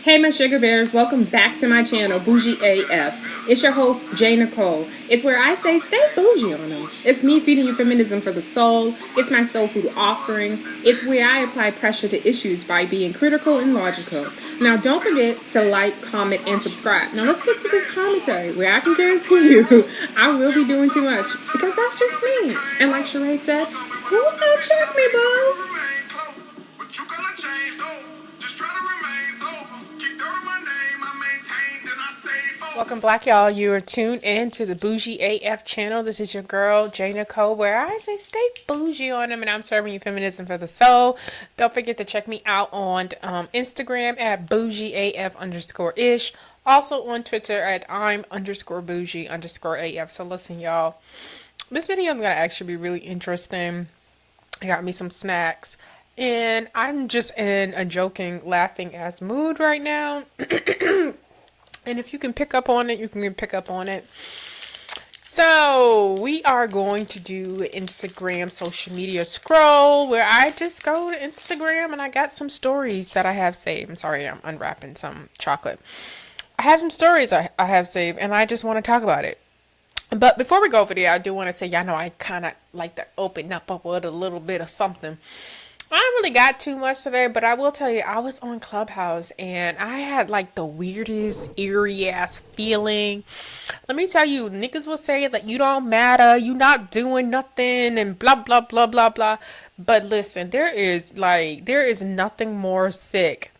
Hey my Shuga Bears, welcome back to my channel, Bougie AF. It's your host, Nicole. It's where I say stay bougie on them. It's me feeding you feminism for the soul. It's my soul food offering. It's where I apply pressure to issues by being critical and logical. Now don't forget to like, comment, and subscribe. Now let's get to the commentary where I can guarantee you I will be doing too much because that's just me. And like Sheree said, who's gonna check me, boo? Welcome back, y'all. You are tuned in to the Bougie AF channel. This is your girl, Nicole, where I say stay bougie on them, and I'm serving you feminism for the soul. Don't forget to check me out on Instagram at BougieAF_ish. Also on Twitter at I'm_bougie_AF. So listen, y'all. This video is going to actually be really interesting. I got me some snacks, and I'm just in a joking, laughing ass mood right now. And if you can pick up on it, you can pick up on it. So we are going to do Instagram social media scroll where I just go to Instagram and I got some stories that I have saved. I'm sorry, I'm unwrapping some chocolate. I have some stories I have saved and I just want to talk about it. But before we go over there, I do want to say, y'all know I kind of like to open up with a little bit of something. I don't really got too much today, but I will tell you, I was on Clubhouse and I had like the weirdest, eerie ass feeling. Let me tell you, niggas will say that you don't matter, you not doing nothing, and blah, blah, blah, blah, blah. But listen, there is nothing more sick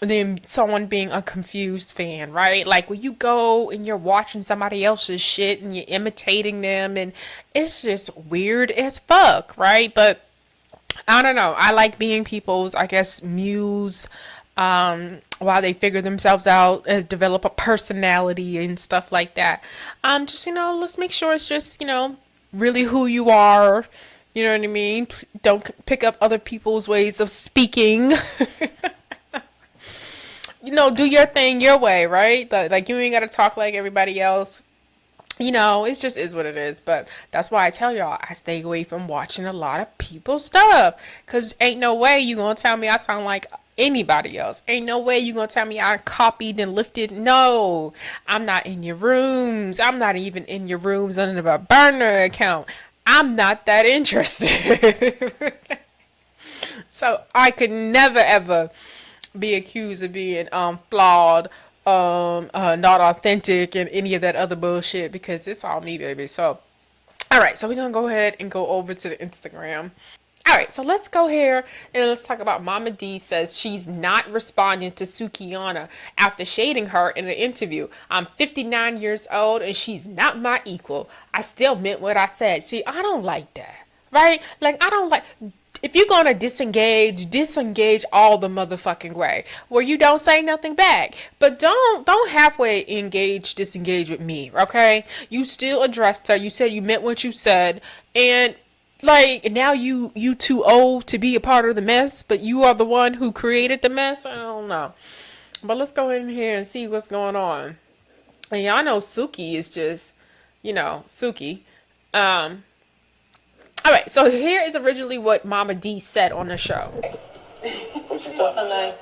than someone being a confused fan, right? Like when you go and you're watching somebody else's shit and you're imitating them, and it's just weird as fuck, right? But I don't know. I like being people's, I guess, muse while they figure themselves out, as develop a personality and stuff like that. Just, let's make sure it's just, really who you are. You know what I mean? Don't pick up other people's ways of speaking. Do your thing your way, right? Like you ain't got to talk like everybody else. It just is what it is. But that's why I tell y'all, I stay away from watching a lot of people's stuff. Because ain't no way you going to tell me I sound like anybody else. Ain't no way you going to tell me I copied and lifted. No, I'm not in your rooms. I'm not even in your rooms under a burner account. I'm not that interested. So I could never, ever be accused of being flawed, not authentic and any of that other bullshit, because it's all me, baby. So all right, so we're gonna go ahead and go over to the Instagram. All right, so let's go here and let's talk about Mama D says she's not responding to Sukiana after shading her in an interview. I'm 59 years old and she's not my equal. I still meant what I said. See, I don't like that, right? Like, I don't like... If you're going to disengage all the motherfucking way, where you don't say nothing back. But don't halfway disengage with me, okay? You still addressed her. You said you meant what you said. And, like, now you too old to be a part of the mess, but you are the one who created the mess? I don't know. But let's go in here and see what's going on. And y'all know Suki is just, Suki. All right, so here is originally what Mama D said on the show. What's her name?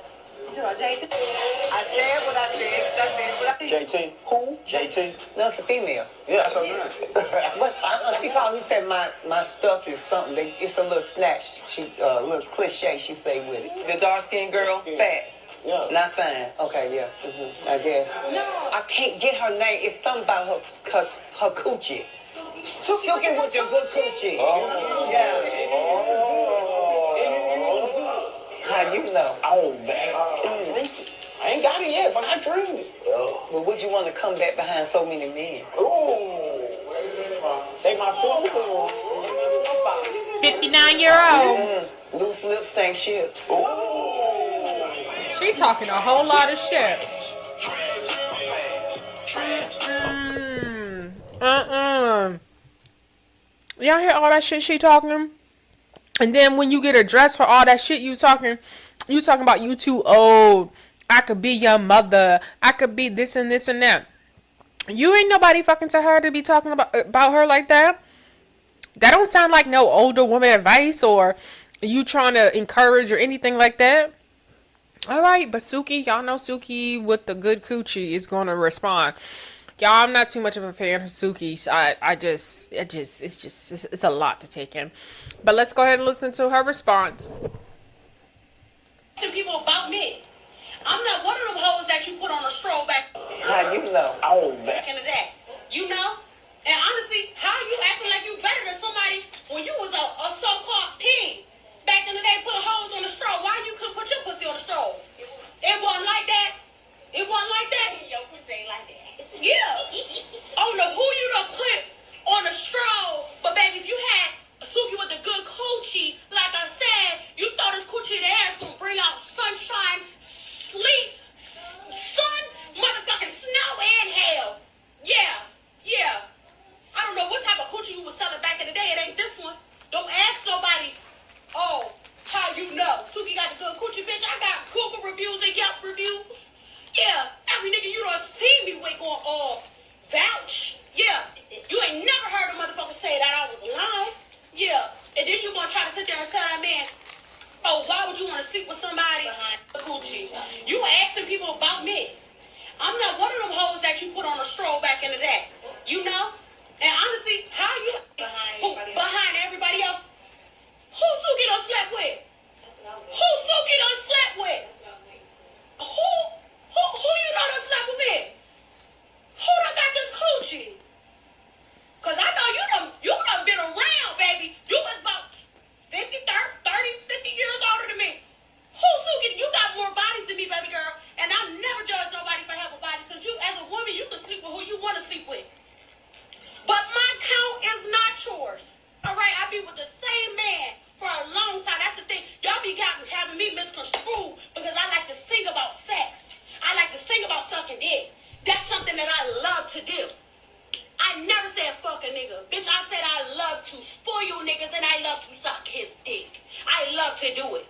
JT. I said what I said. JT. Who? JT. No, it's a female. Yeah, that's her name. But she called me, said my stuff is something. It's a little snatch. She a little cliche. She say with it. The dark skinned girl, fat. Yeah. Not fine. Okay, yeah. I guess. No, I can't get her name. It's something about her coochie. Suki with the good coochie. Oh. Yeah. Oh. How you know? Oh, man. I ain't got it yet, but I dreamed it. Oh. Well, would you want to come back behind so many men? Oh. They my 59-year-old. Loose lips, sink ships. Oh. She's talking a whole lot of shit. Y'all hear all that shit she talking? And then when you get addressed for all that shit you talking about you too old. I could be your mother. I could be this and this and that. You ain't nobody fucking to her to be talking about her like that. That don't sound like no older woman advice or you trying to encourage or anything like that. All right, but Suki, y'all know Suki with the good coochie is going to respond. Y'all, I'm not too much of a fan of Suki. So it's a lot to take in. But let's go ahead and listen to her response. People about me. I'm not one of them hoes that you put on a stroll back. How you know? Oh, Back into that. You know? And honestly, how you acting like you better than somebody when you was a so-called king? Back in the day, put hoes on the stroll. Why you couldn't put your pussy on the stroll? It wasn't like that. It wasn't like that. Your pussy ain't like that. Yeah. I don't know who you done put on the stroll, but baby, if you had Suki with the good coochie, like I said, you thought this coochie in the ass gonna bring out sunshine, sleep, sun, motherfucking snow, and hell. Yeah. Yeah. I don't know what type of coochie you was selling back in the day. It ain't this one. Don't ask nobody. Oh, how you know? Suki got the good coochie, bitch. I got Google reviews and Yelp reviews. Yeah, every nigga you done see me with going, vouch. Yeah, you ain't never heard a motherfucker say that I was lying. Yeah, and then you gonna try to sit there and tell that man, oh, why would you want to sleep with somebody behind the coochie? You asking people about me. I'm not one of them hoes that you put on a stroll back in the day. You know? And honestly, how you behind everybody else? Who Suki done slept with? Who Suki done slept with? Who you know done slept with me? Who done got this coochie? Cause I know you done been around, baby. You was about 50, 50 years older than me. Who Suki? You got more bodies than me, baby girl. And I never judge nobody for having bodies. Cause you, as a woman, you can sleep with who you want to sleep with. But my count is not yours. All right, I be with the same man for a long time. That's the thing. Y'all be having me misconstrued because I like to sing about sex. I like to sing about sucking dick. That's something that I love to do. I never said fuck a nigga. Bitch, I said I love to spoil niggas and I love to suck his dick. I love to do it.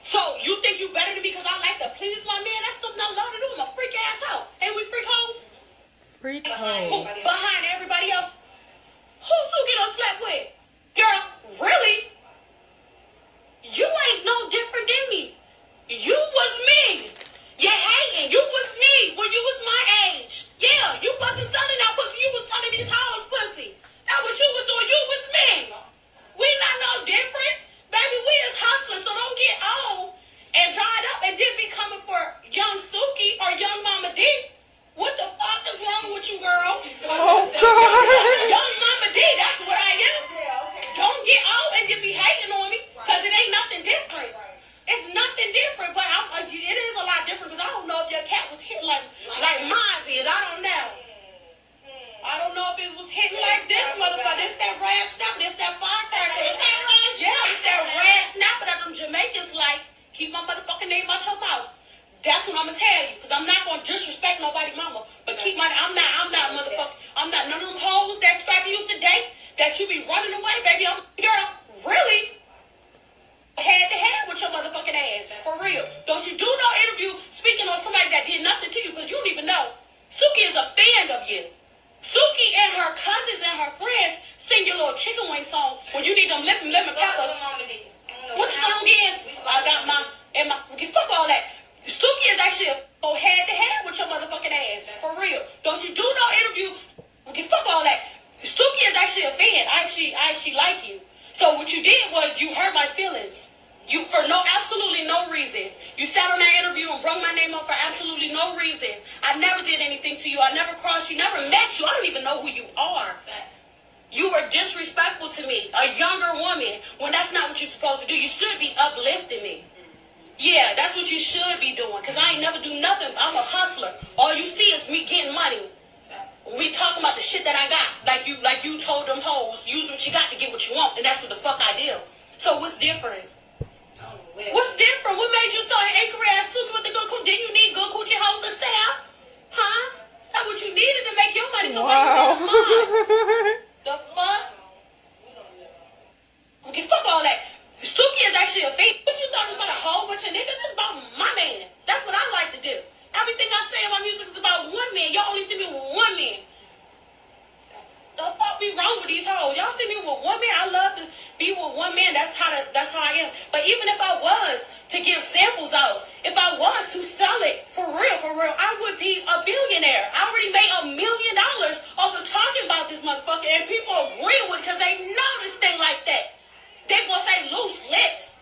So, you think you better than me because I like to please my man? That's something I love to do. I'm a freak ass hoe. Ain't we freak hoes? Freak hoe. Behind everybody else. Who Suki done slept with? Girl, really? You ain't no different than me. You was me. You hating. You was me when you was my age. Yeah, you wasn't selling that pussy. You was selling these hoes pussy. That what you was doing. You was me. We not no different. Baby, we is hustlers, so don't get old and dried up and then be coming for young Suki or young Mama D. What the fuck is wrong with you, girl? Oh, God. Young Mama D, that's what I am. Don't get old and then be hating on me, because it ain't nothing different. It's nothing different, but it is a lot different, because I don't know if your cat was hit like mine is. I don't know. I don't know if it was hitting like this, motherfucker. This that red snapper. This that firecracker. Yeah, it's that red snapper that them Jamaicans like. Keep my motherfucking name out your mouth. That's what I'm gonna tell you, because I'm not gonna disrespect nobody mama. But keep my, I'm not motherfucker. I'm not none of them hoes that Scrappy used to date that you be running away, baby. Girl, really? Head to head with your motherfucking ass. For real. Don't you do no interview speaking on somebody that did nothing to you, because you don't even know. Suki is a fan of you. Suki and her cousins and her friends sing your little chicken wing song when you need them lemon peppers. What song is? I got my, fuck all that. Suki is actually a head to head with your motherfucking ass. For real. Don't you do no interview. Fuck all that. Suki is actually a fan. I actually like you. So what you did was you hurt my feelings. You, for absolutely no reason. You sat on that interview and brought my name up for absolutely no reason. I never did anything to you. I never crossed you, never met you. I don't even know who you are. You were disrespectful to me, a younger woman, when that's not what you're supposed to do. You should be uplifting me. Yeah, that's what you should be doing, because I ain't never do nothing. I'm a hustler. All you see is me getting money. We talking about the shit that I got. Like you told them hoes, use what you got to get what you want, and that's what the fuck I did. So what's different? What's different? What made you so angry ass Suki with the good coochie? Didn't you need good coochie hoes to sell? Huh? That's what you needed to make your money, so Wow. the fuck? Okay, fuck all that. Suki is actually a fake. What you thought it was about a whole bunch of niggas? It's about my man. That's what I like to do. Everything I say in my music is about one man. Y'all only see me with one man. The fuck be wrong with these hoes? Y'all see me with one man? I love to be with one man. That's how I am. But even if I was to give samples out, if I to sell it for real, I would be a billionaire. I already made $1 million off of talking about this motherfucker, and people agree with it because they know this thing like that. They gonna say loose lips.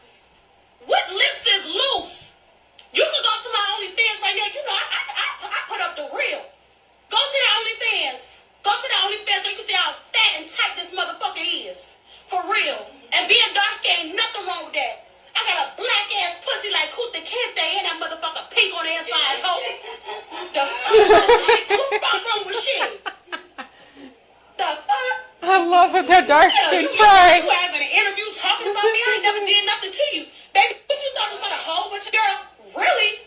What lips is loose? You can go to my OnlyFans right now. You know, I put up the real. Go to the OnlyFans. Go to the OnlyFans so you can see how fat and tight this motherfucker is. For real. And being dark skin ain't nothing wrong with that. I got a black ass pussy like Kuta Kente and that motherfucker pink on the inside. Oh, what's wrong with shit? The fuck? I love it. That dark skin You pride. having an interview talking about me? I ain't never did nothing to you. Baby, what you thought was about a whole bunch of girl? Really?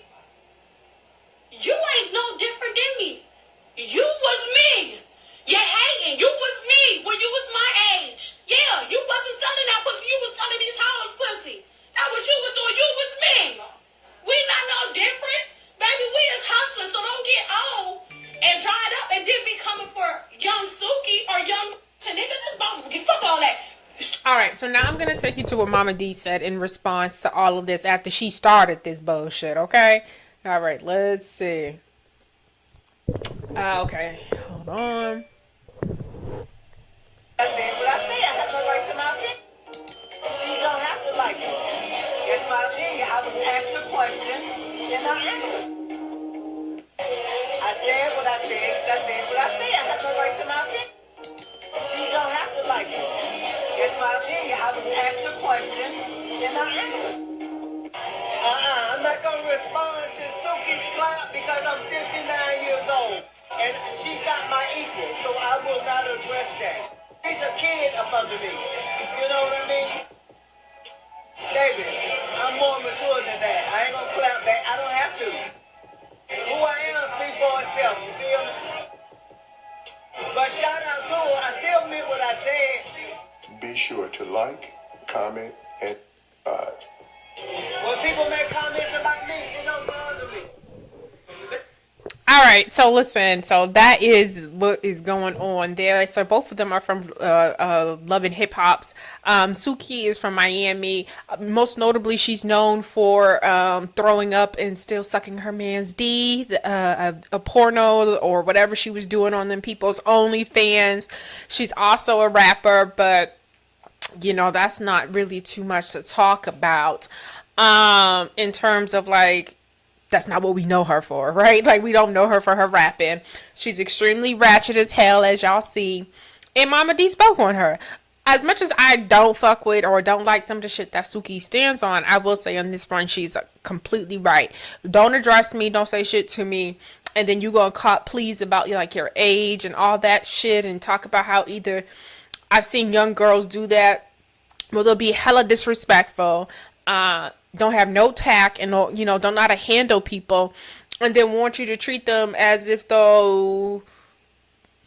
You ain't no different than me. You was me. You're hating. You was me when you was my age. Yeah, you wasn't selling that pussy. You was selling these hoes pussy. That what you was doing. You was me. We not no different. Baby, we is hustlers, so don't get old and dried up and then be coming for young Suki or young niggas. Fuck all that. All right, so now I'm going to take you to what Mama D said in response to all of this after she started this bullshit, okay? All right, let's see. Okay, hold on. I said what I said. I have no right to my opinion. She don't have to like it. It's my opinion. I was asked a question and I answered. I said what I said. I said what I said. I have no right to my opinion. She don't have to like it. It's my opinion. I was asked a question and I answered. I'm not going to respond to Suki's clap because I'm 59 years old. And she's not my equal, so I will not address that. She's a kid up under me. You know what I mean? David, I'm more mature than that. I ain't gonna clap back. I don't have to. Who I am speaks for itself, you feel me? But shout out to her. I still meant what I said. Be sure to like, comment, and subscribe. When people make comments about me, it don't bother me. All right, so listen, so that is what is going on there. So both of them are from Love and Hip Hops. Suki is from Miami. Most notably, she's known for throwing up and still sucking her man's D, a porno or whatever she was doing on them people's OnlyFans. She's also a rapper, but you know, that's not really too much to talk about in terms of like, that's not what we know her for, right? Like, we don't know her for her rapping. She's extremely ratchet as hell, as y'all see. And Mama D spoke on her. As much as I don't fuck with or don't like some of the shit that Suki stands on, I will say on this front, she's completely right. Don't address me, don't say shit to me, and then you gonna cop please about like your age and all that shit and talk about how either I've seen young girls do that, well, they'll be hella disrespectful, don't have no tact and don't know how to handle people, and then want you to treat them as if though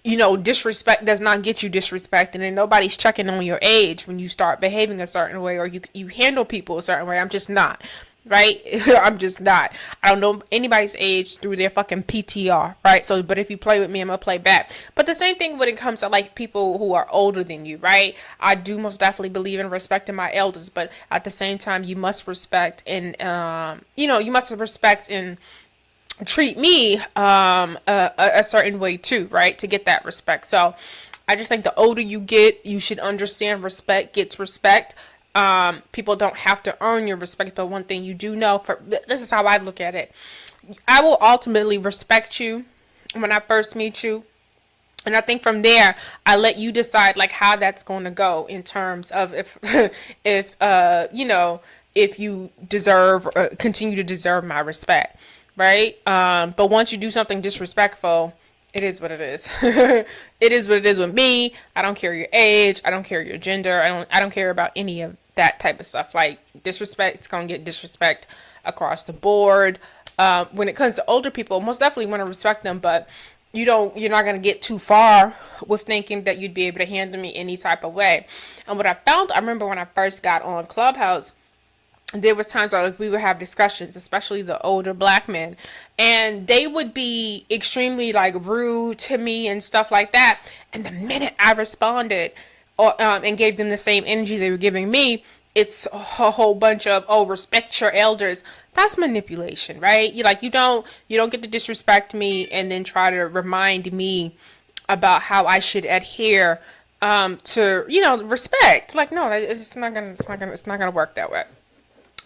disrespect does not get you disrespect, and then nobody's checking on your age when you start behaving a certain way or you handle people a certain way. I'm just not, right? I'm just not. I don't know anybody's age through their fucking PTR, right? So, but if you play with me, I'm gonna play back. But the same thing when it comes to like people who are older than you, right? I do most definitely believe in respecting my elders, but at the same time, you must respect and you must respect and treat me a certain way too, right? To get that respect. So, I just think the older you get, you should understand respect gets respect. People don't have to earn your respect, but one thing you do know, this is how I look at it. I will ultimately respect you when I first meet you. And I think from there, I let you decide like how that's going to go in terms of if you deserve or continue to deserve my respect, right? But once you do something disrespectful, it is what it is. It is what it is with me. I don't care your age. I don't care your gender. I don't care about any of that type of stuff. Like disrespect, it's gonna get disrespect across the board. When it comes to older people, most definitely want to respect them, but you're not gonna get too far with thinking that you'd be able to handle me any type of way. And what I found, I remember when I first got on Clubhouse, there was times where like we would have discussions, especially the older black men, and they would be extremely like rude to me and stuff like that. And the minute I responded and gave them the same energy they were giving me, it's a whole bunch of, oh, respect your elders. That's manipulation, right? You don't get to disrespect me and then try to remind me about how I should adhere to respect. Like, no, it's not gonna work that way.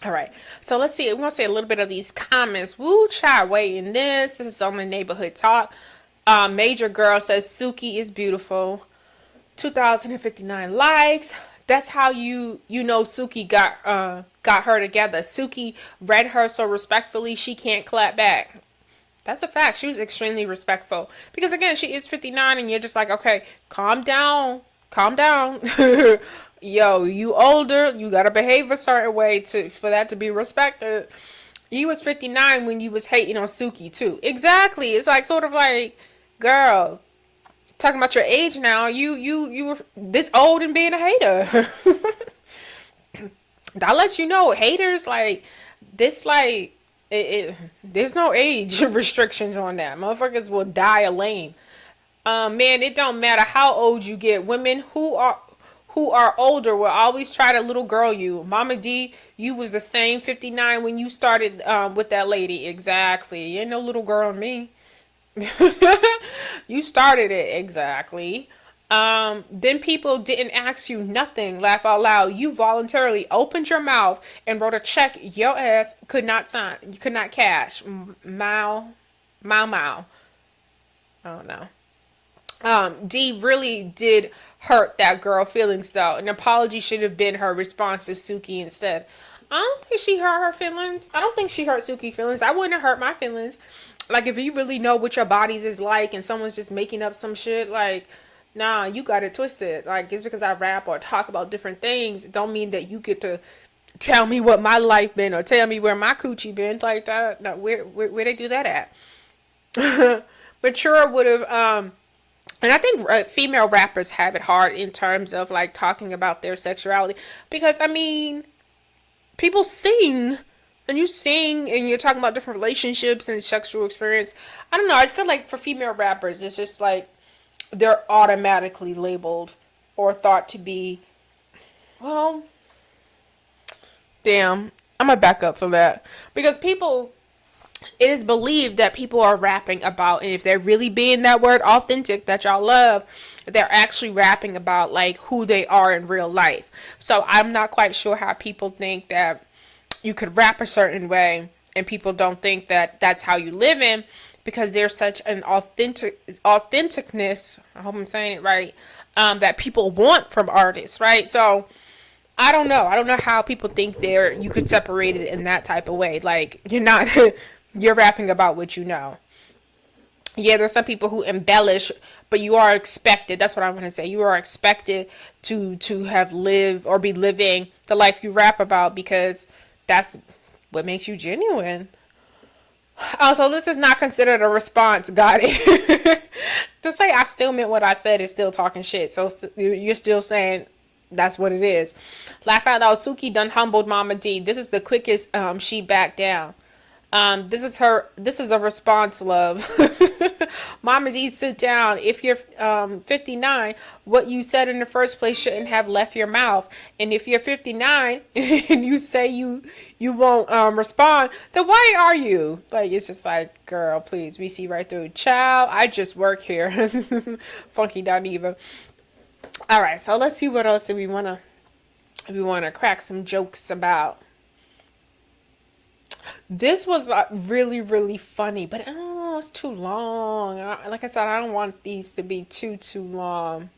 All right, so let's see. We're gonna say a little bit of these comments. Woo, child, waiting this. This is on the neighborhood talk. Major girl says Suki is beautiful. 2,059 likes. That's how you know Suki got her together. Suki read her so respectfully she can't clap back. That's a fact. She was extremely respectful because again she is 59 and you're just like, okay, calm down, calm down. Yo, you older, you gotta behave a certain way for that to be respected. You was 59 when you was hating on Suki too. Exactly. It's like sort of like, girl, talking about your age now. You were this old and being a hater. That lets you know haters like this. Like there's no age restrictions on that. Motherfuckers will die a lame. Man, it don't matter how old you get. Women who are older will always try to little girl you. Mama D, you was the same 59 when you started with that lady. Exactly. You ain't no little girl in me. You started it. Exactly. Then people didn't ask you nothing. Laugh out loud. You voluntarily opened your mouth and wrote a check your ass could not sign. You could not cash. Mao. I don't know. D really did hurt that girl feelings though. An apology should have been her response to Suki instead. I don't think she hurt her feelings. I don't think she hurt Suki feelings. I wouldn't have hurt my feelings. Like if you really know what your bodies is like and someone's just making up some shit, like, nah, you got it twisted. Like just because I rap or talk about different things, it don't mean that you get to tell me what my life been or tell me where my coochie been. Like that, no, where they do that at? Mature would have and I think female rappers have it hard in terms of like talking about their sexuality because I mean, people sing and you sing and you're talking about different relationships and sexual experience. I don't know. I feel like for female rappers, it's just like they're automatically labeled or thought to be, well, damn, I'm gonna back up from that because it is believed that people are rapping about, and if they're really being that word authentic that y'all love, they're actually rapping about like who they are in real life. So I'm not quite sure how people think that you could rap a certain way and people don't think that that's how you live in because there's such an authenticness, I hope I'm saying it right, that people want from artists, right? So I don't know how people think you could separate it in that type of way. Like you're not you're rapping about what you know. Yeah, there's some people who embellish, but you are expected. That's what I'm going to say. You are expected to have lived or be living the life you rap about because that's what makes you genuine. Also, this is not considered a response. Got it. To say I still meant what I said is still talking shit. So you're still saying that's what it is. Laugh out loud. Suki done humbled Mama D. This is the quickest she backed down. This is a response, love. Mama D, sit down. If you're 59, what you said in the first place shouldn't have left your mouth. And if you're 59 and you say you won't respond, then why are you? Like, it's just like, girl, please, we see right through. Child, I just work here. Funky Doniva. All right, so let's see what else do we want to crack some jokes about. This was really, really funny, but I don't know, it's too long. Like I said, I don't want these to be too long.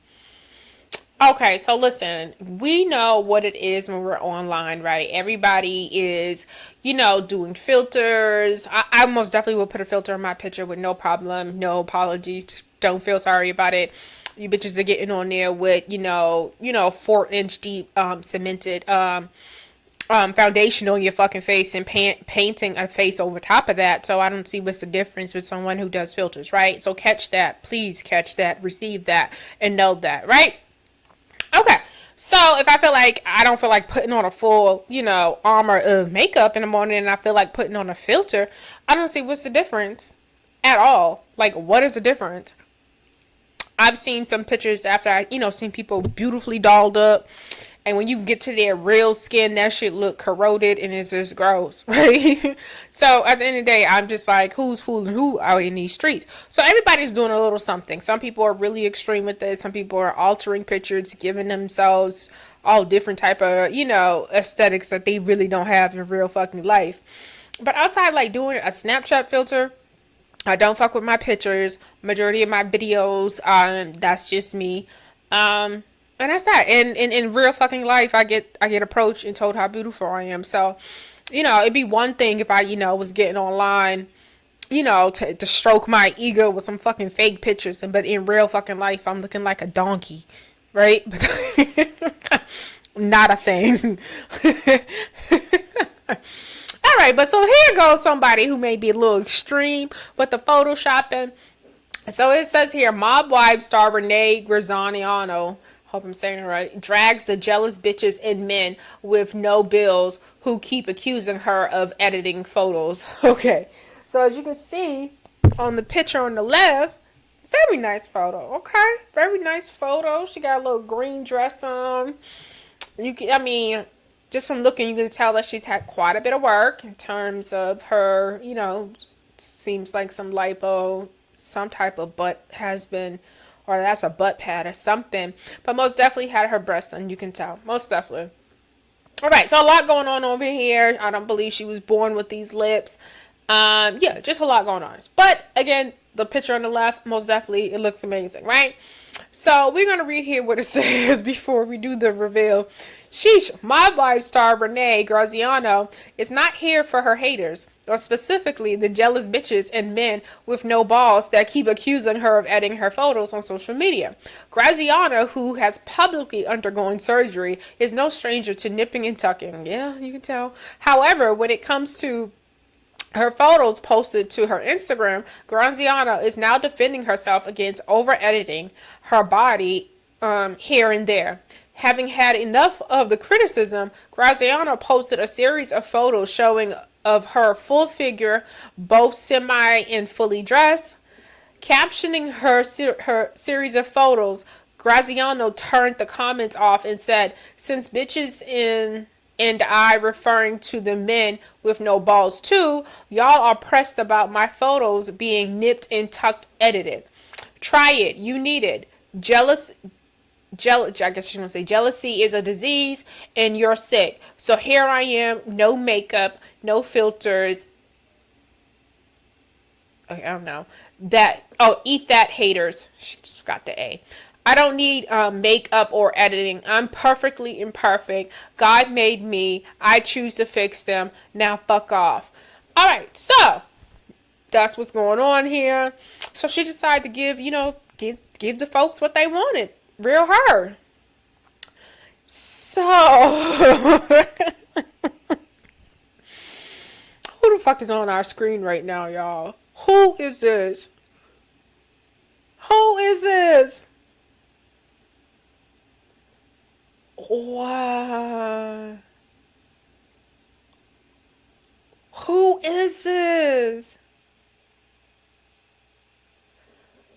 Okay, so listen, we know what it is when we're online, right? Everybody is, doing filters. I most definitely will put a filter on my picture with no problem, no apologies. Don't feel sorry about it. You bitches are getting on there with, 4-inch deep cemented foundation on your fucking face and painting a face over top of that. So I don't see what's the difference with someone who does filters, right? So catch that, please catch that, receive that, and know that, right? Okay. So if I don't feel like putting on a full, armor of makeup in the morning and I feel like putting on a filter, I don't see what's the difference at all. Like, what is the difference? I've seen some pictures after I, seen people beautifully dolled up And when you get to their real skin, that shit look corroded and it's just gross, right? So at the end of the day, I'm just like, who's fooling who out in these streets? So everybody's doing a little something. Some people are really extreme with it. Some people are altering pictures, giving themselves all different type of, aesthetics that they really don't have in real fucking life. But outside like doing a Snapchat filter, I don't fuck with my pictures. Majority of my videos, that's just me. And that's that. And in real fucking life, I get approached and told how beautiful I am. So, it'd be one thing if I, was getting online, to stroke my ego with some fucking fake pictures. But in real fucking life, I'm looking like a donkey, right? Not a thing. All right, but so here goes somebody who may be a little extreme with the photoshopping. So it says here, Mob Wives star Renee Graziano, hope I'm saying it right, drags the jealous bitches and men with no bills who keep accusing her of editing photos. Okay, so as you can see on the picture on the left, very nice photo. Okay, very nice photo. She got a little green dress on. Just from looking, you can tell that she's had quite a bit of work in terms of her, seems like some lipo, some type of butt has been, or that's a butt pad or something. But most definitely had her breast done, you can tell. Most definitely. All right, so a lot going on over here. I don't believe she was born with these lips. Yeah, just a lot going on. But again, the picture on the left, most definitely, it looks amazing, right? So we're going to read here what it says before we do the reveal. Sheesh, my wife star Renee Graziano is not here for her haters, or specifically the jealous bitches and men with no balls that keep accusing her of editing her photos on social media. Graziano, who has publicly undergone surgery, is no stranger to nipping and tucking. Yeah, you can tell. However, when it comes to her photos posted to her Instagram, Graziano is now defending herself against over-editing her body here and there. Having had enough of the criticism, Graziano posted a series of photos showing of her full figure, both semi and fully dressed. Captioning her series of photos, Graziano turned the comments off and said, "Since bitches and I, referring to the men with no balls too, y'all are pressed about my photos being nipped and tucked edited. Try it. You need it. I guess you want to say jealousy is a disease and you're sick. So here I am, no makeup, no filters. Okay, I don't know. Eat that, haters." She just forgot the A. "I don't need makeup or editing. I'm perfectly imperfect. God made me. I choose to fix them. Now fuck off." All right, so that's what's going on here. So she decided to give the folks what they wanted. Real her. So who the fuck is on our screen right now, y'all? Who is this? Who is this? Wow. Who is this?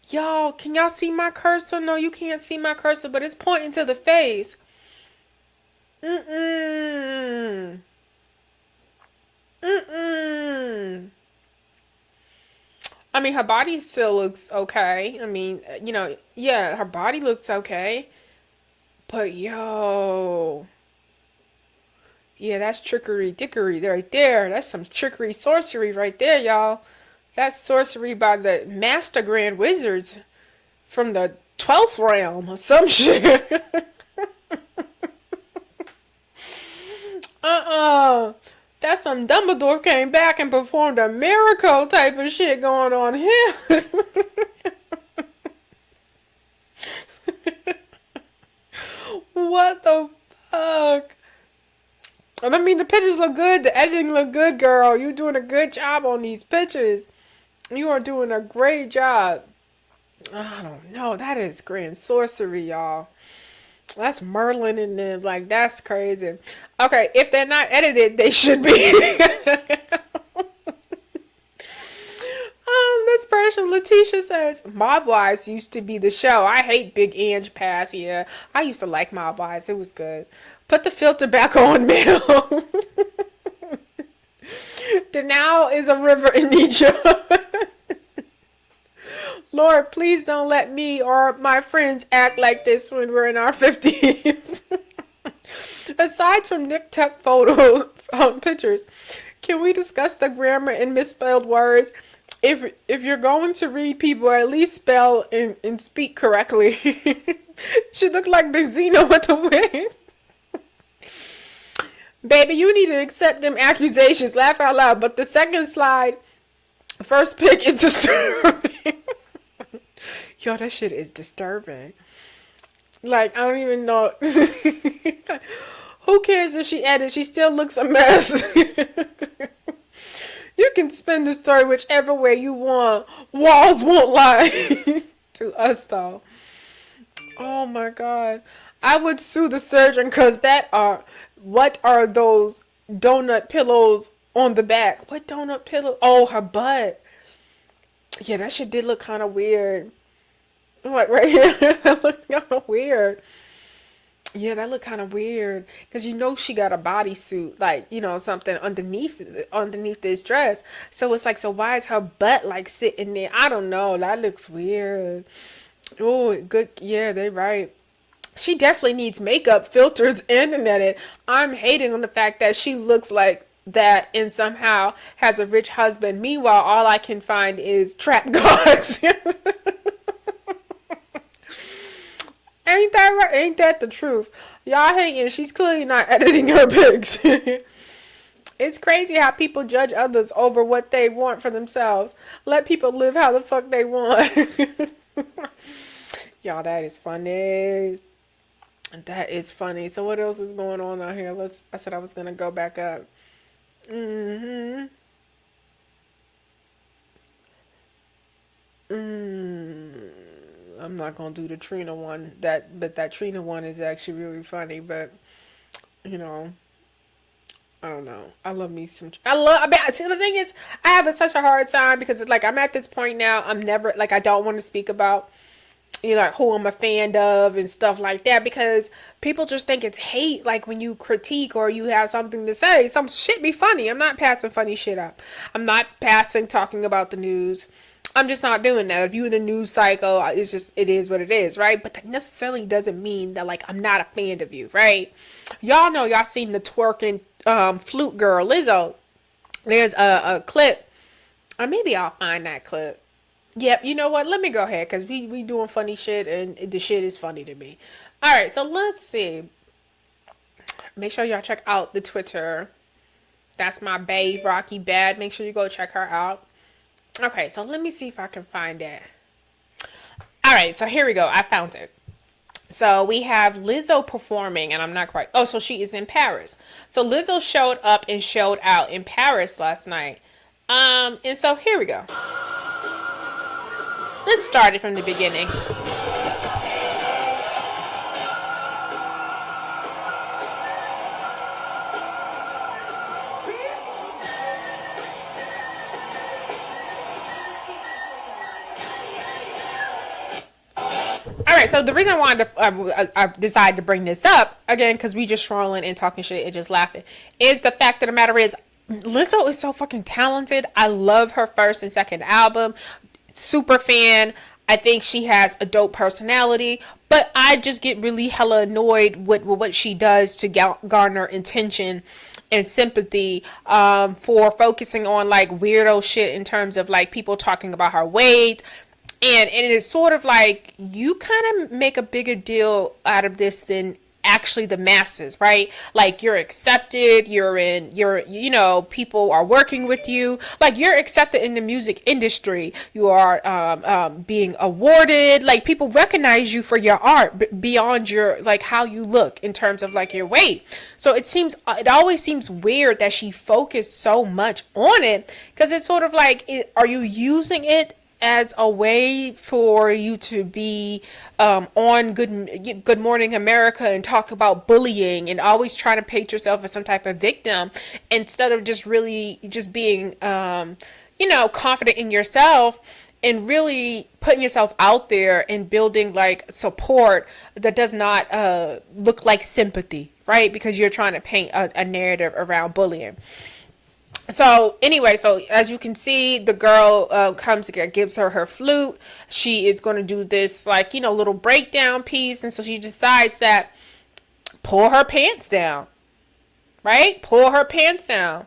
Y'all, can y'all see my cursor? No, you can't see my cursor, but it's pointing to the face. Mm-mm. I mean, her body still looks okay. I mean, yeah, her body looks okay. But yo, yeah, that's trickery dickery right there. That's some trickery sorcery right there, y'all. That's sorcery by the Master Grand Wizards from the 12th realm or some shit. That's some Dumbledore came back and performed a miracle type of shit going on here. What the fuck? And I mean, the pictures look good. The editing look good, girl. You're doing a good job on these pictures. You are doing a great job. I don't know. That is grand sorcery, y'all. That's Merlin in them. Like, that's crazy. Okay, if they're not edited, they should be. This person, Letitia, says, "Mob Wives used to be the show. I hate Big Ange Pass." Yeah, I used to like Mob Wives. It was good. Put the filter back on, Mel. The Nile is a river in Egypt. Lord, please don't let me or my friends act like this when we're in our 50s. Aside from Nick Tuck photos, pictures, can we discuss the grammar and misspelled words? If you're going to read people, at least spell and speak correctly. She looked like Benzino with the wig. Baby, you need to accept them accusations. Laugh out loud. But the second slide, first pic is disturbing. Yo, that shit is disturbing. Like, I don't even know. Who cares if she edits? She still looks a mess. You can spin the story whichever way you want. Walls won't lie. To us, though. Oh, my God. I would sue the surgeon because what are those donut pillows on the back? What donut pillow? Oh, her butt. Yeah, that shit did look kind of weird. Like right here, that looked kind of weird. Yeah, that looked kind of weird because she got a bodysuit, like something underneath this dress. So it's like, so why is her butt like sitting there? I don't know. That looks weird. Oh, good. Yeah, they're right. She definitely needs makeup, filters, and an edit. I'm hating on the fact that she looks like that and somehow has a rich husband. Meanwhile, all I can find is trap gods. Ain't that right? Ain't that the truth? Y'all hating. She's clearly not editing her pics. It's crazy how people judge others over what they want for themselves. Let people live how the fuck they want. Y'all, that is funny. That is funny. So what else is going on out here? I said I was going to go back up. I'm not going to do the Trina one. But that Trina one is actually really funny. But, I don't know. I love me some. See, the thing is, I have such a hard time because, like, I'm at this point now. I'm never, like, I don't want to speak about, like, who I'm a fan of and stuff like that because people just think it's hate. Like, when you critique or you have something to say, some shit be funny. I'm not passing funny shit up. I'm not passing talking about the news. I'm just not doing that. If you in the news cycle, it's just, it is what it is, right? But that necessarily doesn't mean that, like, I'm not a fan of you, right? Y'all know, y'all seen the twerking flute girl, Lizzo. There's a clip. Or maybe I'll find that clip. Yep, you know what? Let me go ahead because we doing funny shit and the shit is funny to me. All right, so let's see. Make sure y'all check out the Twitter. That's my bae, Rocky Bad. Make sure you go check her out. Okay, so let me see if I can find that. All right, so here we go. I found it. So we have Lizzo performing, and I'm not quite... Oh, so she is in Paris. So Lizzo showed up and showed out in Paris last night. And so here we go. Let's start it from the beginning. All right, so the reason I wanted to, I decided to bring this up again, because we just trolling and talking shit and just laughing, is the fact of the matter is, Lizzo is so fucking talented. I love her first and second album. Super fan. I think she has a dope personality, but I just get really hella annoyed with what she does to garner attention and sympathy for focusing on like weirdo shit in terms of like people talking about her weight. And it is sort of like you kind of make a bigger deal out of this than actually the masses, right? Like you're accepted, people are working with you, like you're accepted in the music industry, you are being awarded, like people recognize you for your art beyond your, like how you look in terms of like your weight. So it always seems weird that she focused so much on it, because it's sort of like, are you using it as a way for you to be on Good Morning America and talk about bullying and always trying to paint yourself as some type of victim, instead of just really just being confident in yourself and really putting yourself out there and building like support that does not look like sympathy, right? Because you're trying to paint a narrative around bullying. So anyway, so as you can see, the girl comes again, gives her flute. She is going to do this like, you know, little breakdown piece. And so she decides that pull her pants down, right? Pull her pants down.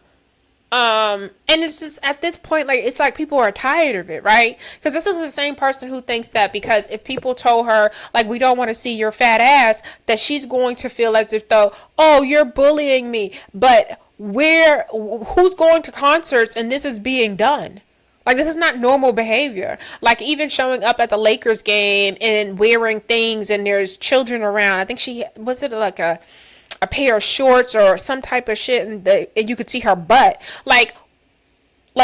And it's just at this point, like, it's like people are tired of it, right? Because this is the same person who thinks that because if people told her, like, we don't want to see your fat ass, that she's going to feel as if though, oh, you're bullying me. But who's going to concerts and this is being done? Like, this is not normal behavior. Like, even showing up at the Lakers game and wearing things and there's children around. I think was it like a pair of shorts or some type of shit and you could see her butt. Like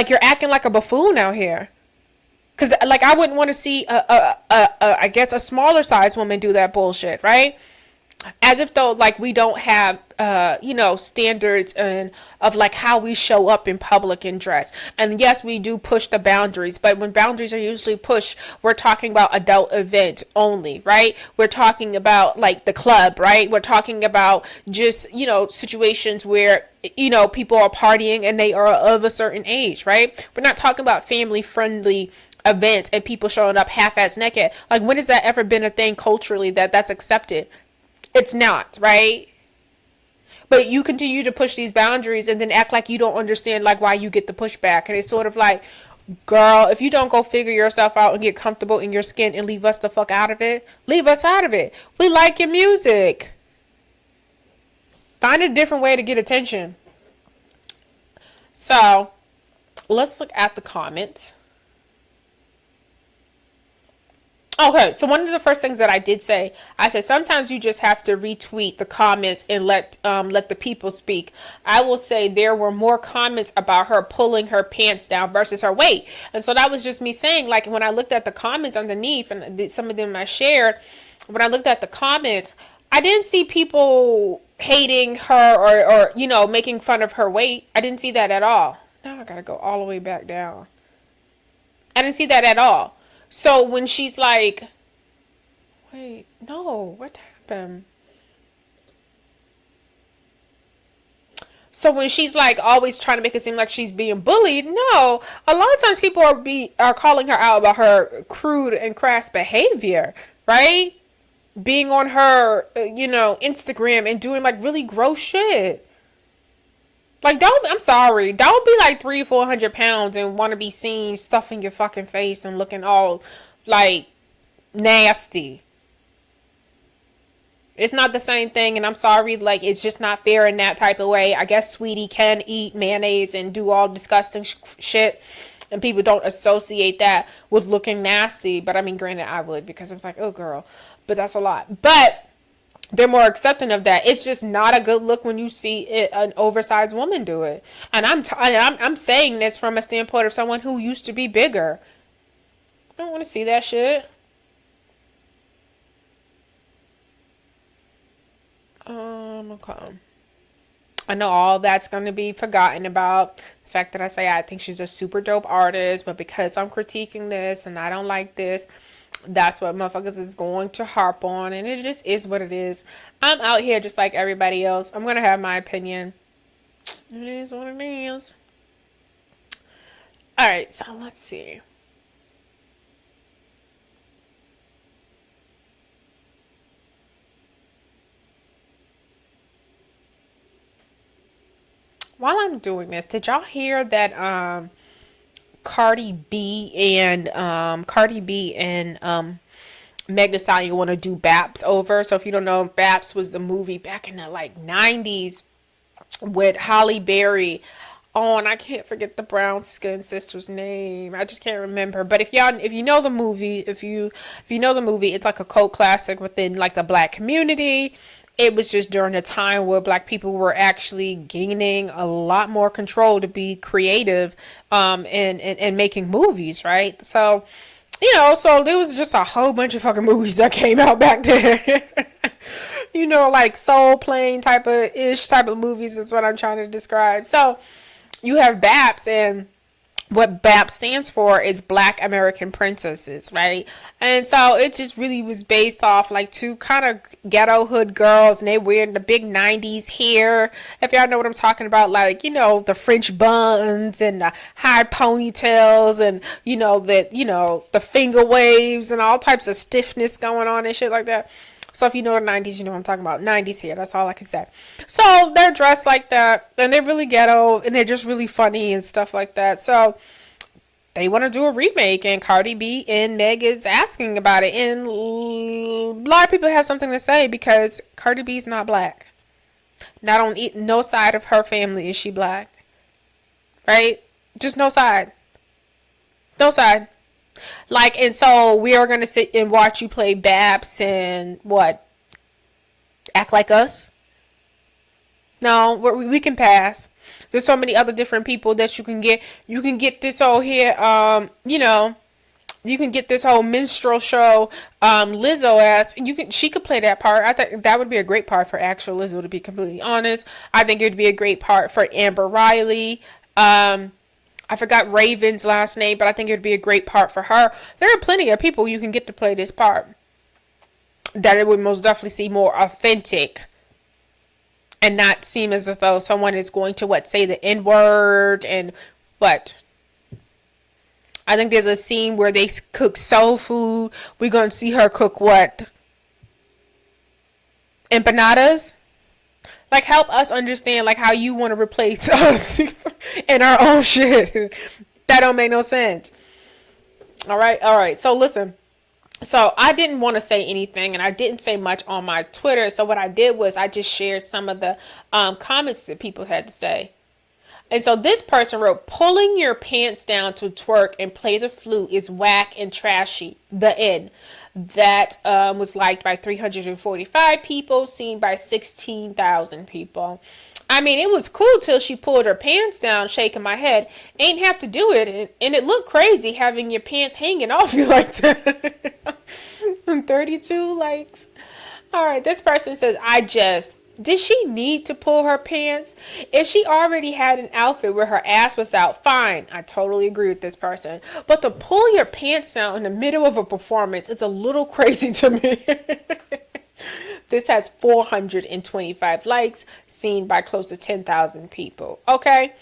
you're acting like a buffoon out here. Because, like, I wouldn't want to see I guess a smaller size woman do that bullshit, right? As if though, like, we don't have, you know, standards of like how we show up in public and dress. And yes, we do push the boundaries, but when boundaries are usually pushed, we're talking about adult event only, right? We're talking about like the club, right? We're talking about just, you know, situations where, you know, people are partying and they are of a certain age, right? We're not talking about family friendly events and people showing up half-ass naked. Like, when has that ever been a thing culturally that's accepted? It's not, right? But you continue to push these boundaries and then act like you don't understand like why you get the pushback. And it's sort of like, girl, if you don't go figure yourself out and get comfortable in your skin and leave us the fuck out of it, leave us out of it. We like your music. Find a different way to get attention. So let's look at the comments. Okay, so one of the first things that I did say, I said sometimes you just have to retweet the comments and let the people speak. I will say there were more comments about her pulling her pants down versus her weight. And so that was just me saying, like, when I looked at the comments underneath, and some of them I shared, when I looked at the comments, I didn't see people hating her or you know, making fun of her weight. I didn't see that at all. Now I gotta go all the way back down. I didn't see that at all. So when she's like, wait, no, what happened? So when she's like always trying to make it seem like she's being bullied, no, a lot of times people are calling her out about her crude and crass behavior, right? Being on her, you know, Instagram and doing like really gross shit. Like, I'm sorry, don't be like 300-400 pounds and want to be seen stuffing your fucking face and looking all like nasty. It's not the same thing, and I'm sorry, like, it's just not fair in that type of way. I guess Sweetie can eat mayonnaise and do all disgusting shit, and people don't associate that with looking nasty. But I mean, granted, I would, because I'm like, oh girl, but that's a lot. But they're more accepting of that. It's just not a good look when you see an oversized woman do it. And I'm saying this from a standpoint of someone who used to be bigger. I don't want to see that shit. Okay. I know all that's going to be forgotten about. The fact that I say I think she's a super dope artist, but because I'm critiquing this and I don't like this, that's what motherfuckers is going to harp on, and it just is what it is. I'm out here just like everybody else. I'm gonna have my opinion. It is what it is. Alright, so let's see. While I'm doing this, did y'all hear that Cardi B and Meg Thee Stallion want to do B.A.P.S over? So if you don't know, B.A.P.S was the movie back in the like 90s with Halle Berry. Oh, and I can't forget the brown skin sister's name. I just can't remember. But if you know the movie, if you know the movie, it's like a cult classic within like the black community. It was just during a time where black people were actually gaining a lot more control to be creative and making movies, right? So, you know, so there was just a whole bunch of fucking movies that came out back then. You know, like Soul Plane type of movies is what I'm trying to describe. So you have B.A.P.S, and what B.A.P stands for is Black American Princesses, right? And so it just really was based off like two kind of ghetto hood girls, and they wearing the big 90s hair. If y'all know what I'm talking about, like, you know, the French buns and the high ponytails, and the finger waves and all types of stiffness going on and shit like that. So if you know the 90s, you know what I'm talking about. 90s hair, that's all I can say. So they're dressed like that, and they're really ghetto, and they're just really funny and stuff like that. So they want to do a remake, and Cardi B and Meg is asking about it. And a lot of people have something to say because Cardi B's not black. Not on no side of her family is she black. Right? Just no side. No side. Like, and so we are going to sit and watch you play B.A.P.S and what? Act Like Us? No, we can pass. There's so many other different people that you can get. You can get this whole here, you can get this whole minstrel show, Lizzo as she could play that part. I think that would be a great part for actual Lizzo, to be completely honest. I think it would be a great part for Amber Riley. I forgot Raven's last name, but I think it would be a great part for her. There are plenty of people you can get to play this part that it would most definitely seem more authentic and not seem as though someone is going to say the N-word and what. I think there's a scene where they cook soul food. We're going to see her cook what? Empanadas? Like, help us understand, like, how you want to replace us in our own shit. That don't make no sense. All right. So, listen. So, I didn't want to say anything, and I didn't say much on my Twitter. So, what I did was I just shared some of the comments that people had to say. And so, this person wrote, pulling your pants down to twerk and play the flute is whack and trashy. The end. That was liked by 345 people, seen by 16,000 people. I mean, it was cool till she pulled her pants down, shaking my head. Ain't have to do it, and it looked crazy having your pants hanging off you like that. 32 likes. All right, this person says, did she need to pull her pants? If she already had an outfit where her ass was out, fine. I totally agree with this person. But to pull your pants down in the middle of a performance is a little crazy to me. This has 425 likes, seen by close to 10,000 people. Okay?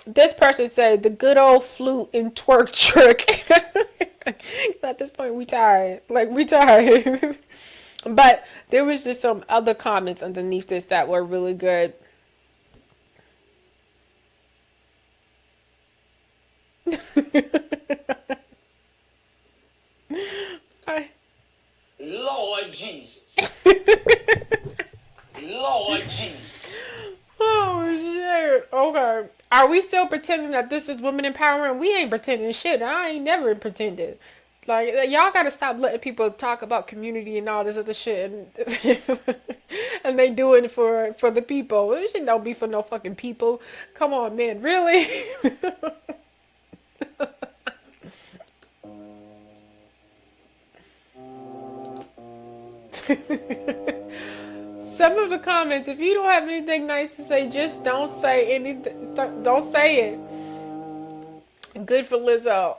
This person said, the good old flute and twerk trick. At this point, we tired. Like, we tired. But there was just some other comments underneath this that were really good. Lord Jesus. Lord Jesus. Oh, shit. Okay. Are we still pretending that this is women empowerment? We ain't pretending shit. I ain't never pretended. Like, y'all gotta stop letting people talk about community and all this other shit, and, and they do it for the people. This shit don't be for no fucking people. Come on, man, really? Some of the comments, if you don't have anything nice to say, just don't say anything. Don't say it. Good for Lizzo.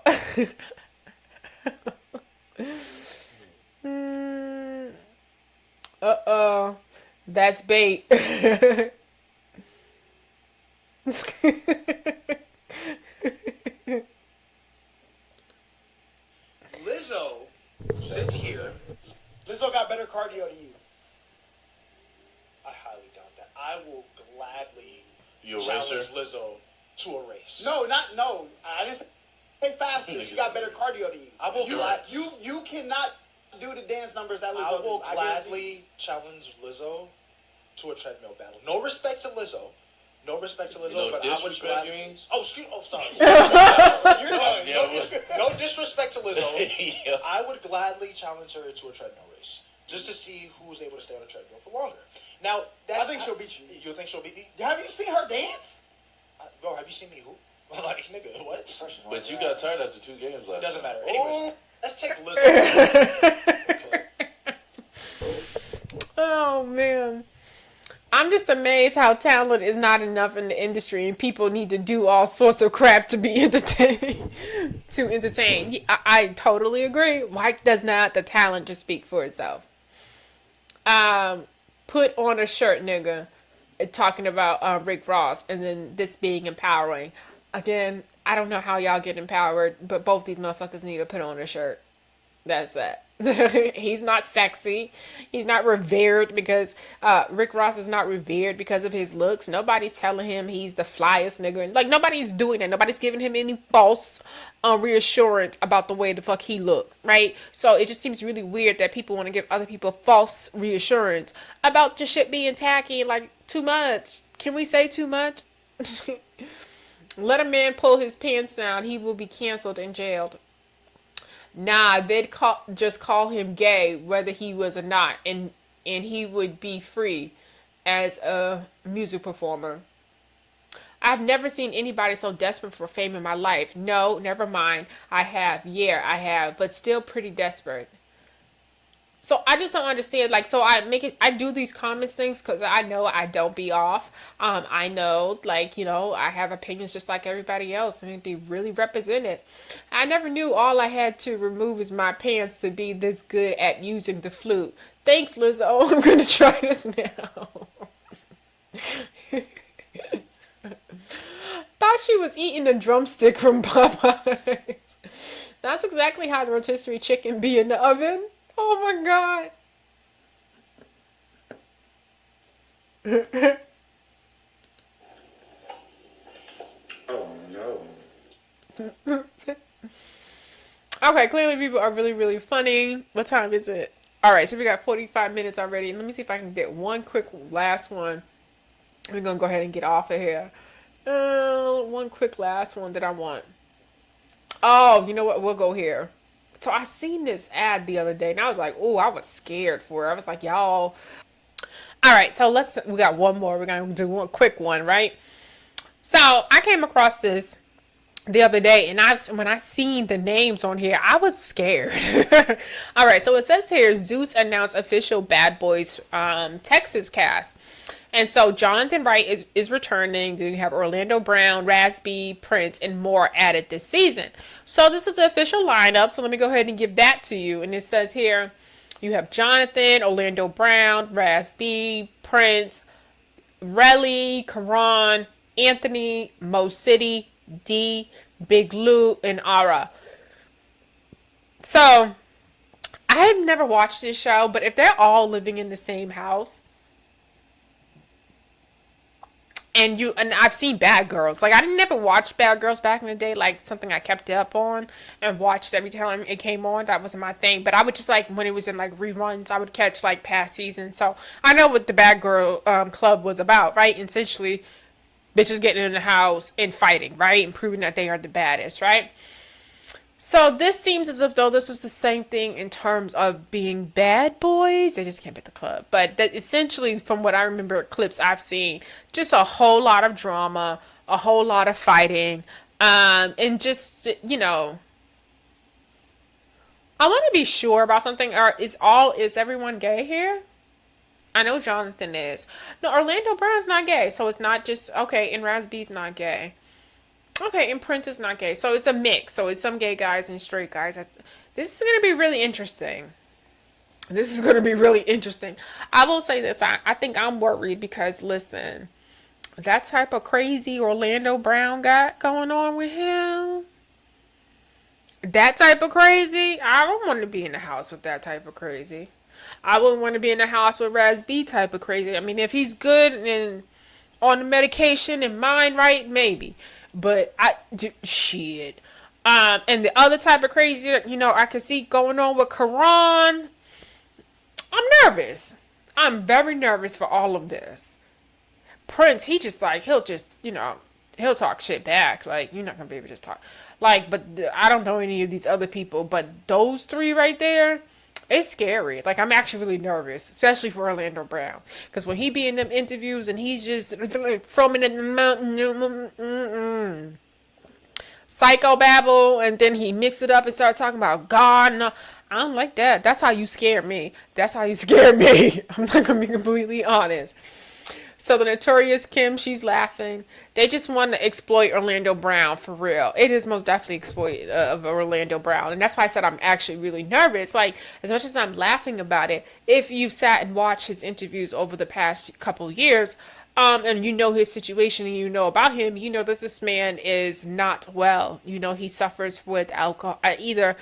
That's bait. Lizzo sits here. Lizzo got better cardio than you. I highly doubt that. I will gladly challenge Lizzo to a race. No. I didn't say faster. She got better cardio than you. I will you cannot do the dance numbers that Lizzo I will gladly challenge Lizzo to a treadmill battle. No respect to Lizzo. No respect to Lizzo, No but I would gladly. means? Oh, sorry. No disrespect to Lizzo. Yeah. I would gladly challenge her to a treadmill race just to see who's able to stay on a treadmill for longer. Now, I think she'll beat you. You think she'll beat me? Have you seen her dance? Bro, have you seen me who? Like, nigga, what? But you got tired after 2 games last Doesn't time. matter. Anyways, let's take Lizzo. Oh, man. I'm just amazed how talent is not enough in the industry and people need to do all sorts of crap to be entertained. To entertain. I totally agree. Why does not the talent just speak for itself? Put on a shirt, nigga, talking about Rick Ross, and then this being empowering. Again, I don't know how y'all get empowered, but both these motherfuckers need to put on a shirt. That's that. He's not sexy. He's not revered because Rick Ross is not revered because of his looks. Nobody's telling him he's the flyest nigga. Like, nobody's doing that. Nobody's giving him any false reassurance about the way the fuck he look, right? So it just seems really weird that people want to give other people false reassurance about just shit being tacky. Like, too much. Can we say too much? Let a man pull his pants down. He will be canceled and jailed. Nah, they'd just call him gay, whether he was or not, and he would be free as a music performer. I've never seen anybody so desperate for fame in my life. No, never mind. I have. Yeah, I have, but still pretty desperate. So I just don't understand. Like, so I do these comments things because I know I don't be off. I know, like, you know, I have opinions just like everybody else and it'd be really represented. I never knew all I had to remove is my pants to be this good at using the flute. Thanks, Lizzo. I'm going to try this now. Thought she was eating a drumstick from Popeyes. That's exactly how the rotisserie chicken be in the oven. Oh my God. Oh no. Okay, clearly people are really, really funny. What time is it? Alright, so we got 45 minutes already. Let me see if I can get one quick last one. We're going to go ahead and get off of here. One quick last one that I want. Oh, you know what? We'll go here. So I seen this ad the other day and I was like, oh, I was scared for it. I was like, y'all. All right, so we got one more. We're going to do one quick one, right? So I came across this the other day and when I seen the names on here, I was scared. All right, so it says here, Zeus announced official Bad Boys Texas cast. And so Jonathan Wright is returning. Then you have Orlando Brown, Raz B, Prince, and more added this season. So this is the official lineup. So let me go ahead and give that to you. And it says here, you have Jonathan, Orlando Brown, Raz B, Prince, Relly, Karan, Anthony, Mo City, D, Big Lou, and Ara. So I had never watched this show, but if they're all living in the same house, and I've seen Bad Girls. Like, I didn't never watch Bad Girls back in the day, like something I kept up on and watched every time it came on. That wasn't my thing. But I would just, like, when it was in, like, reruns, I would catch, like, past seasons. So I know what the Bad Girl Club was about, right? Essentially, bitches getting in the house and fighting, right? And proving that they are the baddest, right? So this seems as if though this is the same thing in terms of being bad boys. They just can't beat the club. But that essentially, from what I remember clips I've seen, just a whole lot of drama, a whole lot of fighting, and just, you know, I want to be sure about something. Is everyone gay here? I know Jonathan is. No, Orlando Brown's not gay, so it's not just okay. And Raz B's not gay. Okay, and Prince is not gay. So it's a mix. So it's some gay guys and straight guys. This is going to be really interesting. This is going to be really interesting. I will say this. I think I'm worried because, listen, that type of crazy Orlando Brown got going on with him. That type of crazy. I don't want to be in the house with that type of crazy. I wouldn't want to be in the house with Raz B type of crazy. I mean, if he's good and on the medication and mind right, maybe. But shit. And the other type of crazy, you know, I can see going on with Karan. I'm nervous. I'm very nervous for all of this. Prince, he'll just, you know, he'll talk shit back. Like, you're not going to be able to just talk. Like, but I don't know any of these other people. But those three right there, it's scary. Like, I'm actually really nervous, especially for Orlando Brown. Because when he be in them interviews and he's just foaming in the mountain, psychobabble, and then he mix it up and start talking about God. No, I don't like that. That's how you scare me. That's how you scare me. I'm not going to be completely honest. So the Notorious Kim, she's laughing. They just want to exploit Orlando Brown for real. It is most definitely exploit of Orlando Brown, and that's why I said I'm actually really nervous. Like as much as I'm laughing about it, if you sat and watched his interviews over the past couple years, and you know his situation and you know about him, you know that this man is not well. You know he suffers with alcohol, either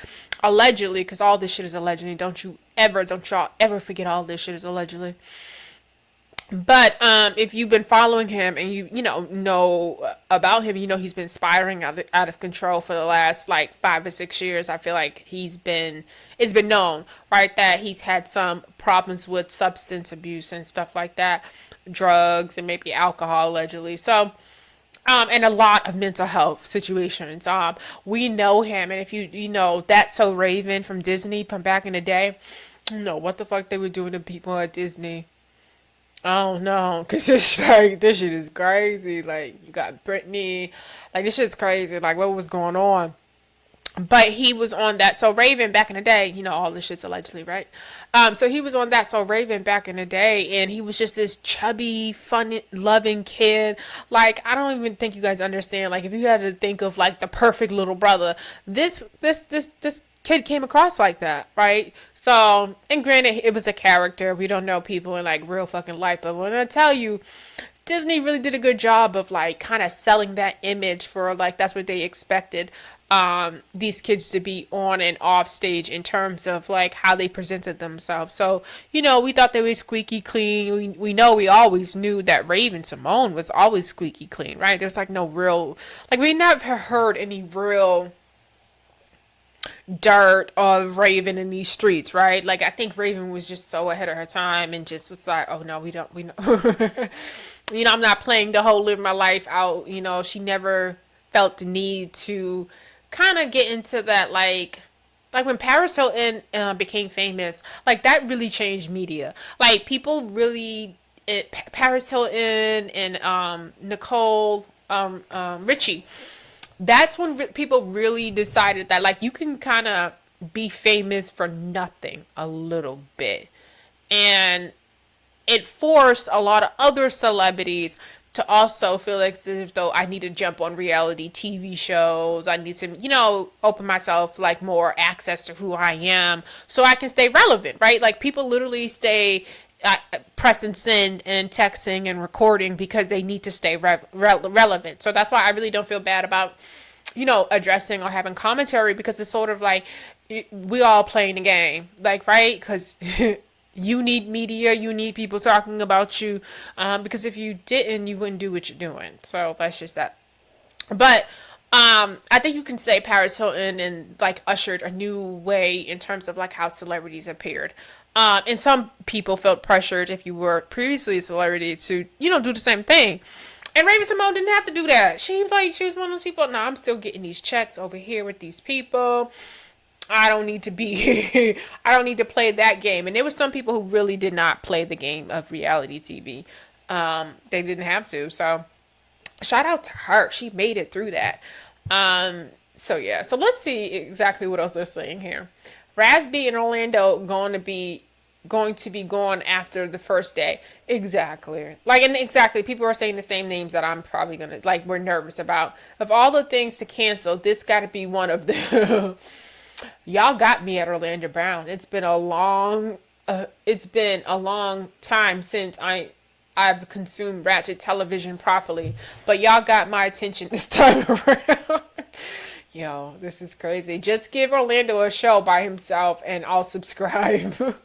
allegedly, because all this shit is allegedly. Don't y'all ever forget all this shit is allegedly. But if you've been following him and you know about him, you know he's been spiraling out of control for the last like 5 or 6 years. I feel like it's been known, right, that he's had some problems with substance abuse and stuff like that, drugs and maybe alcohol allegedly. So and a lot of mental health situations. We know him, and if you know That's So Raven from Disney from back in the day, you know what the fuck they were doing to people at Disney. I don't know, cause it's like this shit is crazy. Like you got Britney, like this shit's crazy. Like what was going on? But he was on That So Raven back in the day. You know all this shit's allegedly, right? So he was on That So Raven back in the day, and he was just this chubby, fun loving kid. Like I don't even think you guys understand. Like if you had to think of like the perfect little brother, this kid came across like that, right? So, and granted, it was a character. We don't know people in like real fucking life, but when I tell you, Disney really did a good job of like kind of selling that image for like that's what they expected these kids to be on and off stage in terms of like how they presented themselves. So, you know, we thought they were squeaky clean. We know we always knew that Raven Simone was always squeaky clean, right? There's like no real, like we never heard any real dirt of Raven in these streets, right? Like I think Raven was just so ahead of her time and just was like, oh no, we know you know, I'm not playing the whole live my life out. You know, she never felt the need to kind of get into that like when Paris Hilton became famous, like that really changed media. Like people really Paris Hilton and Nicole Richie, that's when people really decided that like you can kind of be famous for nothing a little bit, and it forced a lot of other celebrities to also feel like as if though I need to jump on reality TV shows. I need to, you know, open myself like more access to who I am so I can stay relevant, right? Like people literally stay pressing send and texting and recording because they need to stay relevant. So that's why I really don't feel bad about, you know, addressing or having commentary, because it's sort of like we all playing the game, like, right? Because you need media, you need people talking about you, because if you didn't, you wouldn't do what you're doing. So that's just that. But I think you can say Paris Hilton and like ushered a new way in terms of like how celebrities appeared. And some people felt pressured, if you were previously a celebrity, to, you know, do the same thing. And Raven Simone didn't have to do that. She was one of those people, no, I'm still getting these checks over here with these people. I don't need to be, I don't need to play that game. And there were some people who really did not play the game of reality TV. They didn't have to. So shout out to her. She made it through that. So yeah, so let's see exactly what else they're saying here. Rasby and Orlando going to be gone after the first day. Exactly. Like, and exactly, people are saying the same names that I'm probably gonna, like, we're nervous about. Of all the things to cancel, this gotta be one of them. Y'all got me at Orlando Brown. It's been a long time since I've consumed ratchet television properly, but y'all got my attention this time around. Yo, this is crazy. Just give Orlando a show by himself and I'll subscribe.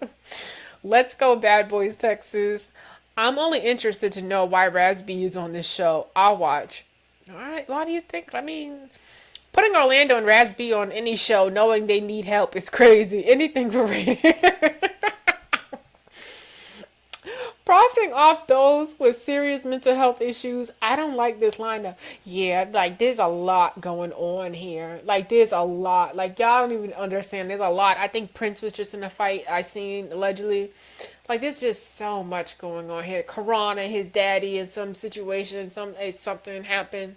Let's go, Bad Boys, Texas. I'm only interested to know why Rasby is on this show. I'll watch. All right, why do you think? I mean, putting Orlando and Rasby on any show knowing they need help is crazy. Anything for rating. Profiting off those with serious mental health issues. I don't like this lineup. Yeah, like there's a lot going on here. Like there's a lot. Like y'all don't even understand. There's a lot. I think Prince was just in a fight I seen allegedly. Like there's just so much going on here. Karan and his daddy in some situation. Something happened.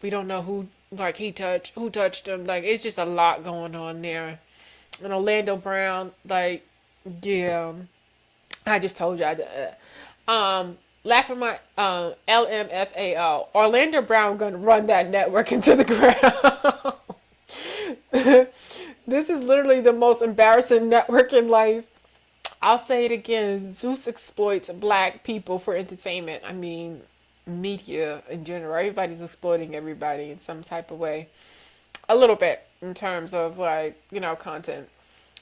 We don't know who touched him. Like it's just a lot going on there. And Orlando Brown, like, yeah. I just told you. laughing my LMFAO. Orlando Brown gonna run that network into the ground. This is literally the most embarrassing network in life. I'll say it again. Zeus exploits black people for entertainment. I mean, media in general. Everybody's exploiting everybody in some type of way. A little bit in terms of like, content.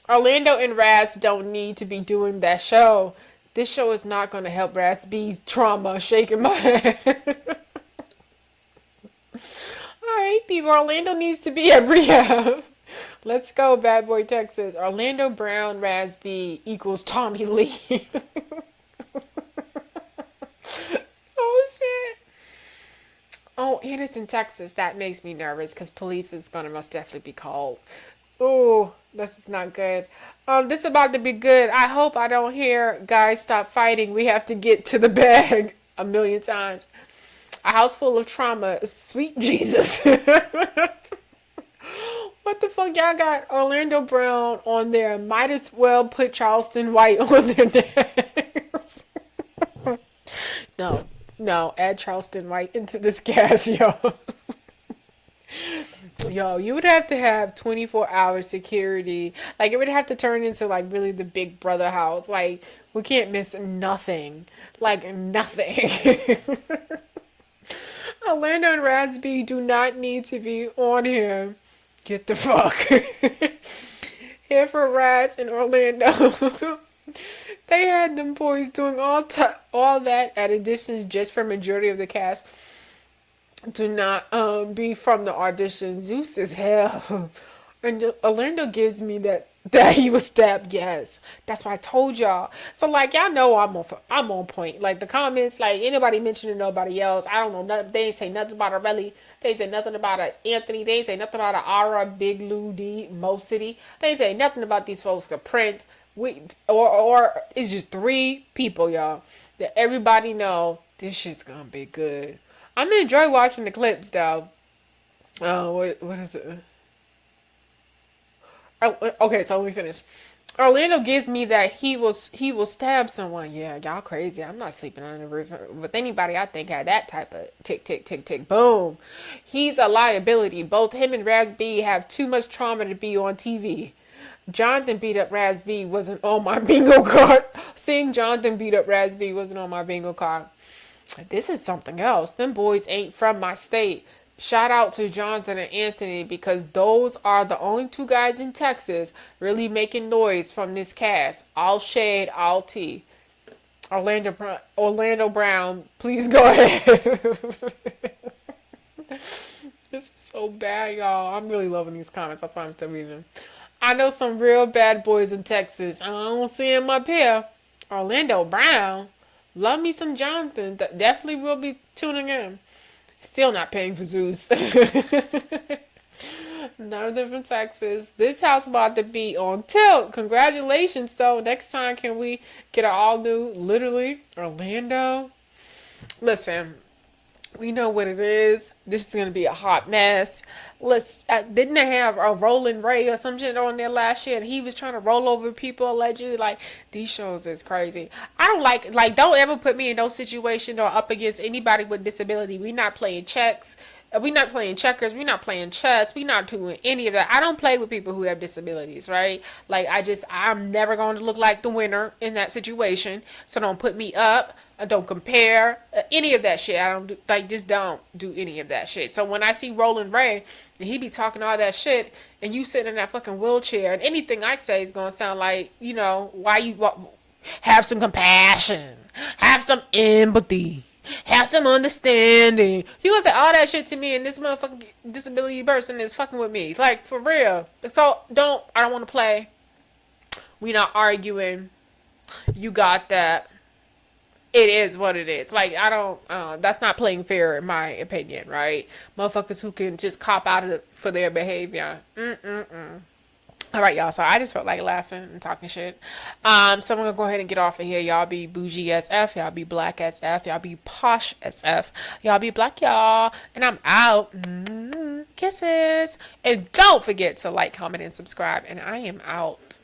Orlando and Raz don't need to be doing that show. This show is not going to help Raz B's trauma. Shaking my head. Alright, people. Orlando needs to be at rehab. Let's go, Bad Boy, Texas. Orlando Brown, Raz B equals Tommy Lee. Oh, shit. Oh, and it's in Texas. That makes me nervous because police is going to most definitely be called. Oh, that's not good. This is about to be good. I hope I don't hear guys stop fighting. We have to get to the bag a million times. A house full of trauma. Sweet Jesus. What the fuck? Y'all got Orlando Brown on there. Might as well put Charleston White on their necks. No, add Charleston White into this cast, yo. Yo, you would have to have 24-hour security. Like, it would have to turn into, like, really the Big Brother house. Like, we can't miss nothing. Like, nothing. Orlando and Raspy do not need to be on here. Get the fuck. Here for Raz and Orlando. They had them boys doing all that at a distance just for majority of the cast. Do not be from the audition. Zeus is hell. And Orlando gives me that he was stabbed. Yes, that's why I told y'all. So like y'all know I'm on point. Like the comments, like anybody mentioning nobody else. I don't know nothing. They ain't say nothing about a Relly. They ain't say nothing about a Anthony. They ain't say nothing about a Ara, Big Lou D, Mo City. They ain't say nothing about these folks. A Prince. Or it's just 3 people, y'all, that everybody know this shit's gonna be good. I'm gonna enjoy watching the clips though. What is it? Oh, okay, so let me finish. Orlando gives me that he will stab someone. Yeah, y'all crazy. I'm not sleeping on the roof with anybody I think had that type of tick, tick, tick, tick, boom. He's a liability. Both him and Raz B have too much trauma to be on TV. Jonathan beat up Raz B wasn't on my bingo card. Seeing Jonathan beat up Raz B wasn't on my bingo card. This is something else. Them boys ain't from my state. Shout out to Jonathan and Anthony because those are the only 2 guys in Texas really making noise from this cast. All shade, all tea. Orlando Brown, please go ahead. This is so bad, y'all. I'm really loving these comments. That's why I'm still reading them. I know some real bad boys in Texas. I don't see him up here. Orlando Brown. Love me some Jonathan. Definitely will be tuning in. Still not paying for Zeus. None of them from Texas. This house about to be on tilt. Congratulations, though. Next time, can we get an all new, literally, Orlando? Listen, we know what it is. This is going to be a hot mess. Didn't they have a Roland Ray or some shit on there last year and he was trying to roll over people allegedly? Like, these shows is crazy. I don't like don't ever put me in no situation or up against anybody with disability. We not playing checks. We not playing checkers. We not playing chess. We not doing any of that. I don't play with people who have disabilities, right? Like, I'm never going to look like the winner in that situation. So don't put me up. Don't compare any of that shit. Just don't do any of that shit. So when I see Roland Ray and he be talking all that shit and you sit in that fucking wheelchair and anything I say is going to sound like, why you have some compassion, have some empathy, have some understanding. You gonna say all that shit to me and this motherfucking disability person is fucking with me. Like, for real. So I don't want to play. We not arguing. You got that. It is what it is. Like, I don't, that's not playing fair in my opinion, right? Motherfuckers who can just cop out of it for their behavior. All right, y'all. So I just felt like laughing and talking shit. So I'm gonna go ahead and get off of here. Y'all be bougie SF. Y'all be black SF. Y'all be posh SF. Y'all be black, y'all. And I'm out. Kisses. And don't forget to like, comment, and subscribe. And I am out.